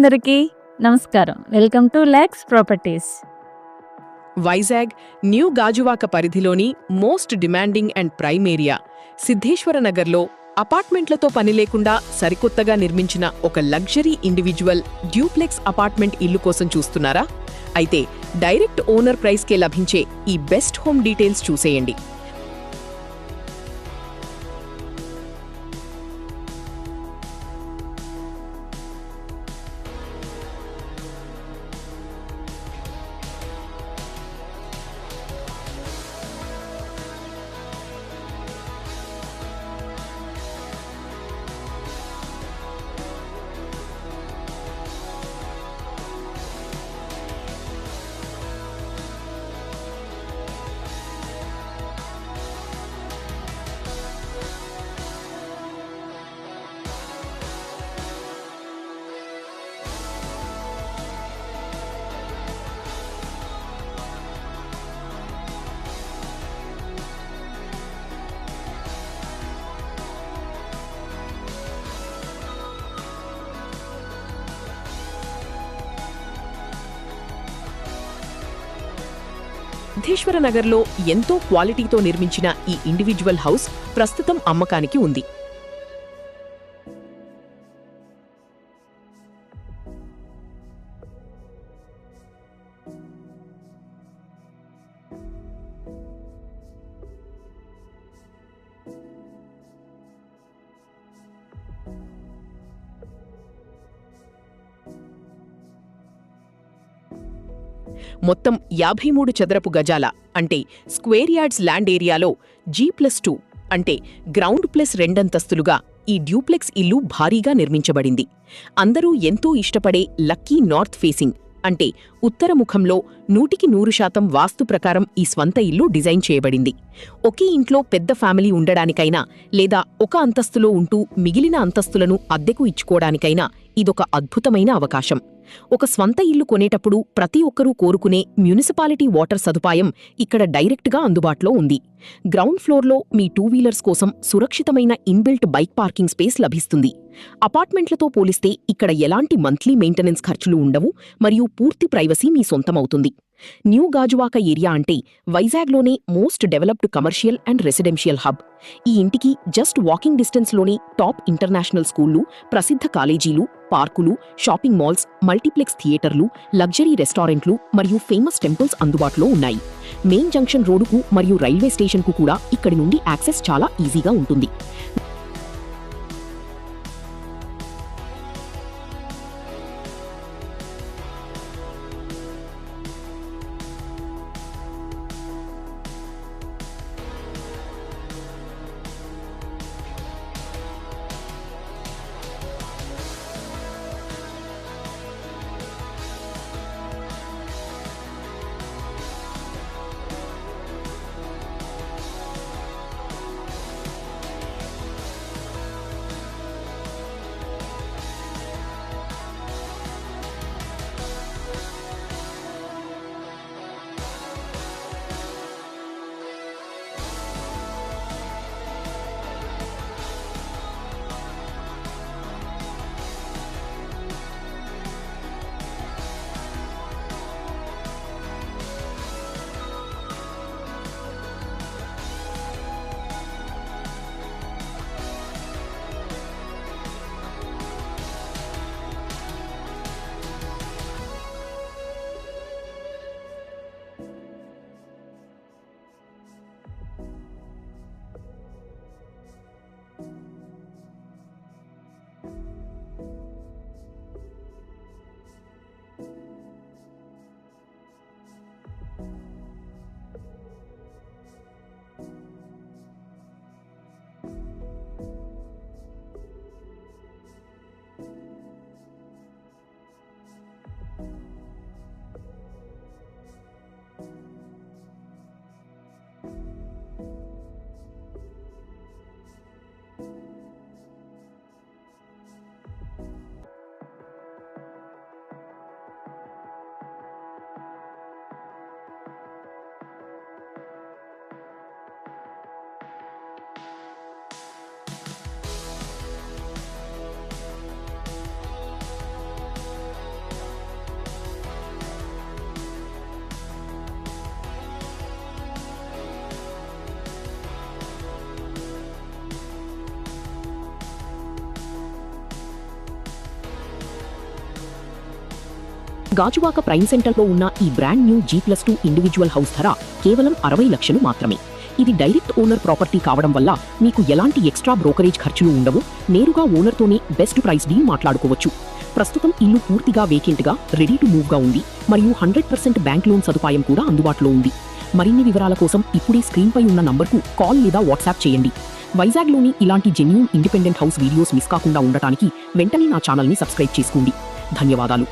అందరికీ నమస్కారం. Welcome to Lex properties. Vizag new Gajuwaka పరిధిలోని most demanding and prime area సిద్ధేశ్వర నగర్లో అపార్ట్మెంట్లతో పని లేకుండా సరికొత్తగా నిర్మించిన ఒక లగ్జరీ ఇండివిజువల్ డ్యూప్లెక్స్ అపార్ట్మెంట్ ఇల్లు కోసం చూస్తున్నారా? అయితే డైరెక్ట్ ఓనర్ ప్రైస్కే లభించే ఈ బెస్ట్ హోమ్ డీటెయిల్స్ చూసేయండి. సిద్ధేశ్వర నగర్లో ఎంతో క్వాలిటీతో నిర్మించిన ఈ ఇండివిజువల్ హౌస్ ప్రస్తుతం అమ్మకానికి ఉంది. మొత్తం 53 చదరపు గజాల అంటే స్క్వేర్ యార్డ్స్ ల్యాండ్ ఏరియాలో G+2 అంటే గ్రౌండ్ ప్లస్ రెండంతస్తులుగా ఈ డ్యూప్లెక్స్ ఇల్లు భారీగా నిర్మించబడింది. అందరూ ఎంతో ఇష్టపడే లక్కీ నార్త్ ఫేసింగ్ అంటే ఉత్తరముఖంలో 100% వాస్తు ప్రకారం ఈ స్వంత ఇల్లు డిజైన్ చేయబడింది. ఒకే ఇంట్లో పెద్ద ఫ్యామిలీ ఉండడానికైనా లేదా ఒక అంతస్తులో ఉంటూ మిగిలిన అంతస్తులను అద్దెకు ఇచ్చుకోవడానికైనా ఇదొక అద్భుతమైన అవకాశం. ఒక స్వంత ఇల్లు కొనేటప్పుడు ప్రతి ఒక్కరూ కోరుకునే మ్యునిసిపాలిటీ వాటర్ సదుపాయం ఇక్కడ డైరెక్ట్గా అందుబాటులో ఉంది. గ్రౌండ్ ఫ్లోర్లో మీ 2 వీలర్స్ కోసం సురక్షితమైన ఇన్బిల్ట్ బైక్ పార్కింగ్ స్పేస్ లభిస్తుంది. అపార్ట్మెంట్లతో పోలిస్తే ఇక్కడ ఎలాంటి మంత్లీ మెయింటెనెన్స్ ఖర్చులు ఉండవు మరియు పూర్తి ప్రైవసీ మీ సొంతమవుతుంది. న్యూ గాజువాక ఏరియా అంటే వైజాగ్లోనే most developed commercial and residential hub. ఈ ఇంటికి జస్ట్ వాకింగ్ డిస్టెన్స్లోనే టాప్ ఇంటర్నేషనల్ స్కూళ్లు, ప్రసిద్ధ కాలేజీలు, పార్కులు, షాపింగ్ మాల్స్, మల్టీప్లెక్స్ థియేటర్లు, లగ్జరీ రెస్టారెంట్లు మరియు ఫేమస్ టెంపుల్స్ అందుబాటులో ఉన్నాయి. మెయిన్ జంక్షన్ రోడ్డుకు మరియు రైల్వే స్టేషన్కు కూడా ఇక్కడి నుండి యాక్సెస్ చాలా ఈజీగా ఉంటుంది. గాజువాక ప్రైమ్ సెంటర్లో ఉన్న ఈ brand new G+2 individual house ధర కేవలం 60 లక్షలు మాత్రమే. ఇది డైరెక్ట్ ఓనర్ ప్రాపర్టీ కావడం వల్ల మీకు ఎలాంటి ఎక్స్ట్రా బ్రోకరేజ్ ఖర్చులు ఉండవు. నేరుగా ఓనర్తోనే బెస్ట్ ప్రైస్ డీల్ మాట్లాడుకోవచ్చు. ప్రస్తుతం ఇల్లు పూర్తిగా వేకెంట్గా రెడీ టు మూవ్గా ఉంది మరియు 100% బ్యాంక్ లోన్ సదుపాయం కూడా అందుబాటులో ఉంది. మరిన్ని వివరాల కోసం ఇప్పుడే స్క్రీన్పై ఉన్న నంబర్కు కాల్ లేదా వాట్సాప్ చేయండి. వైజాగ్లోని ఇలాంటి genuine independent house videos miss కాకుండా ఉండటానికి వెంటనే నా ఛానల్ని సబ్స్క్రైబ్ చేసుకోండి. ధన్యవాదాలు.